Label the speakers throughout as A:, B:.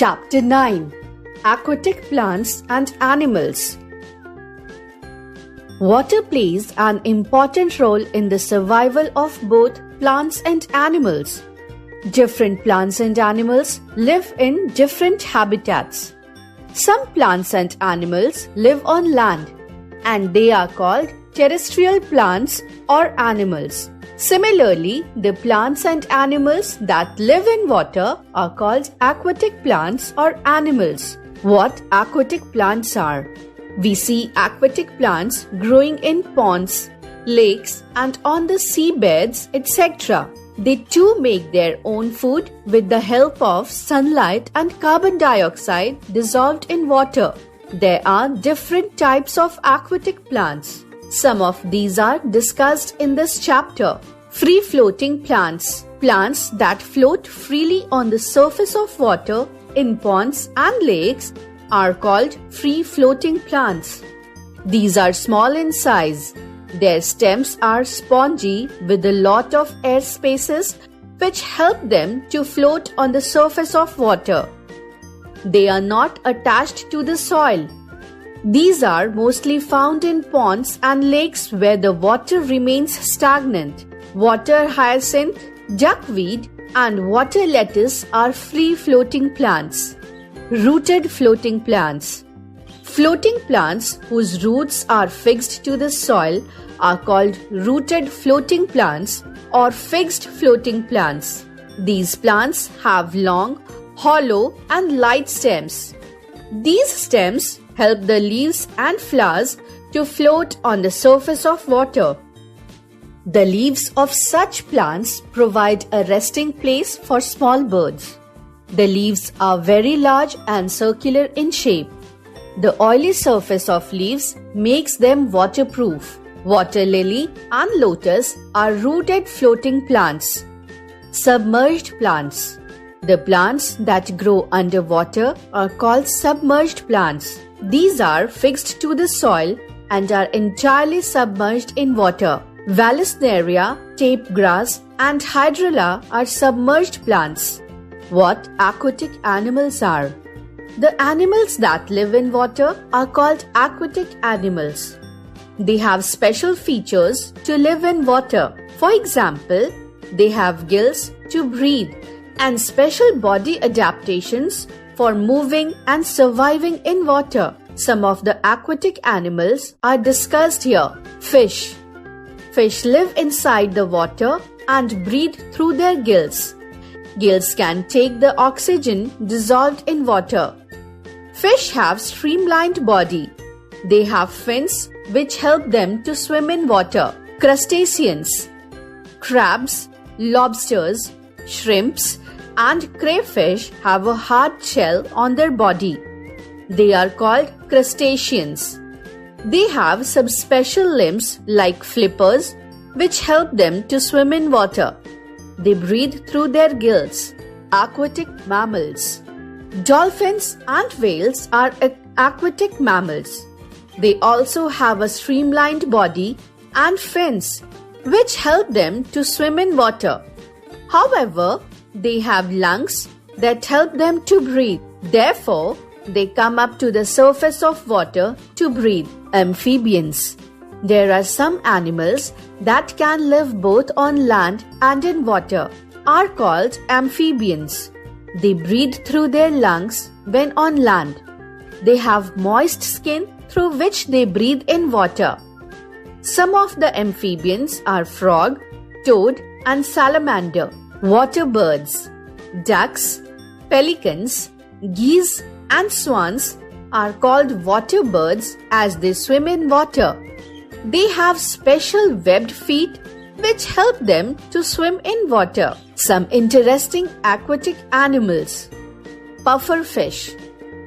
A: Chapter 9: Aquatic Plants and Animals. Water plays an important role in the survival of both plants and animals. Different plants and animals live in different habitats. Some plants and animals live on land, and they are called terrestrial plants or animals. Similarly, the plants and animals that live in water are called aquatic plants or animals. What aquatic plants are? We see aquatic plants growing in ponds, lakes, and on the seabeds, etc. They too make their own food with the help of sunlight and carbon dioxide dissolved in water. There are different types of aquatic plants. Some of these are discussed in this chapter. Free-floating plants. Plants that float freely on the surface of water in ponds and lakes are called free-floating plants. These are small in size. Their stems are spongy with a lot of air spaces which help them to float on the surface of water. They are not attached to the soil. These are mostly found in ponds and lakes where the water remains stagnant. Water hyacinth, duckweed, and water lettuce are free-floating plants. Rooted floating plants. Floating plants whose roots are fixed to the soil are called rooted floating plants or fixed floating plants. These plants have long, hollow, and light stems. These stems help the leaves and flowers to float on the surface of water. The leaves of such plants provide a resting place for small birds. The leaves are very large and circular in shape. The oily surface of leaves makes them waterproof. Water lily and lotus are rooted floating plants. Submerged plants. The plants that grow underwater are called submerged plants. These are fixed to the soil and are entirely submerged in water. Vallisneria, tape grass, and hydrilla are submerged plants. What aquatic animals are? The animals that live in water are called aquatic animals. They have special features to live in water. For example, they have gills to breathe and special body adaptations for moving and surviving in water. Some of the aquatic animals are discussed here. Fish. Fish live inside the water and breathe through their gills. Gills can take the oxygen dissolved in water. Fish have streamlined body. They have fins which help them to swim in water. Crustaceans. Crabs, lobsters, shrimps, and crayfish have a hard shell on their body. They are called crustaceans. They have some special limbs like flippers which help them to swim in water. They breathe through their gills. Aquatic mammals. Dolphins and whales are aquatic mammals. They also have a streamlined body and fins which help them to swim in water. However, they have lungs that help them to breathe. Therefore, they come up to the surface of water to breathe. Amphibians. There are some animals that can live both on land and in water, are called amphibians. They breathe through their lungs when on land. They have moist skin through which they breathe in water. Some of the amphibians are frog, toad, and salamander. Water birds. Ducks, pelicans, geese, and swans are called water birds as they swim in water. They have special webbed feet which help them to swim in water. Some interesting aquatic animals. Pufferfish.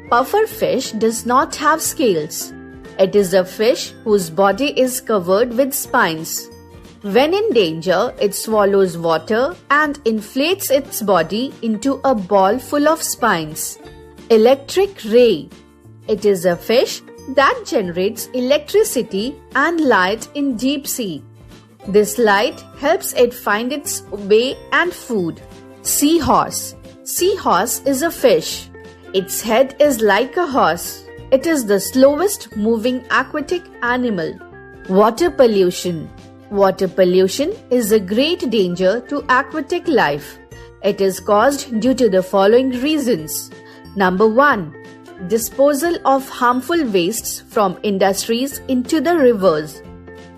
A: Pufferfish does not have scales. It is a fish whose body is covered with spines. When in danger, it swallows water and inflates its body into a ball full of spines. Electric ray. It is a fish that generates electricity and light in deep sea. This light helps it find its way and food. Seahorse. Seahorse is a fish. Its head is like a horse. It is the slowest moving aquatic animal. Water pollution. Water pollution is a great danger to aquatic life. It is caused due to the following reasons. Number 1. Disposal of harmful wastes from industries into the rivers.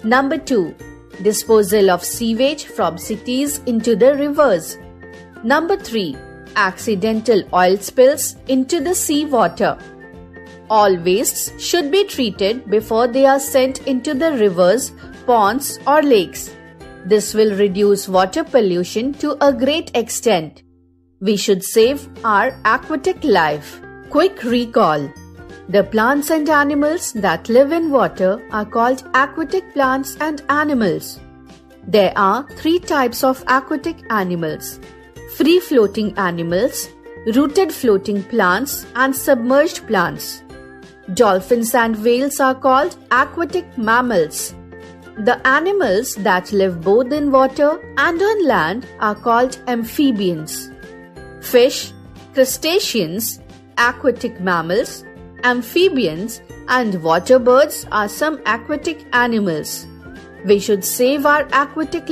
A: Number 2. Disposal of sewage from cities into the rivers. Number 3. Accidental oil spills into the sea water. All wastes should be treated before they are sent into the rivers, ponds or lakes. This will reduce water pollution to a great extent. We should save our aquatic life. Quick recall. The plants and animals that live in water are called aquatic plants and animals. There are 3 types of aquatic animals: free-floating animals, rooted floating plants, and submerged plants. Dolphins and whales are called aquatic mammals. The animals that live both in water and on land are called amphibians. Fish, crustaceans, aquatic mammals, amphibians, and water birds are some aquatic animals. We should save our aquatic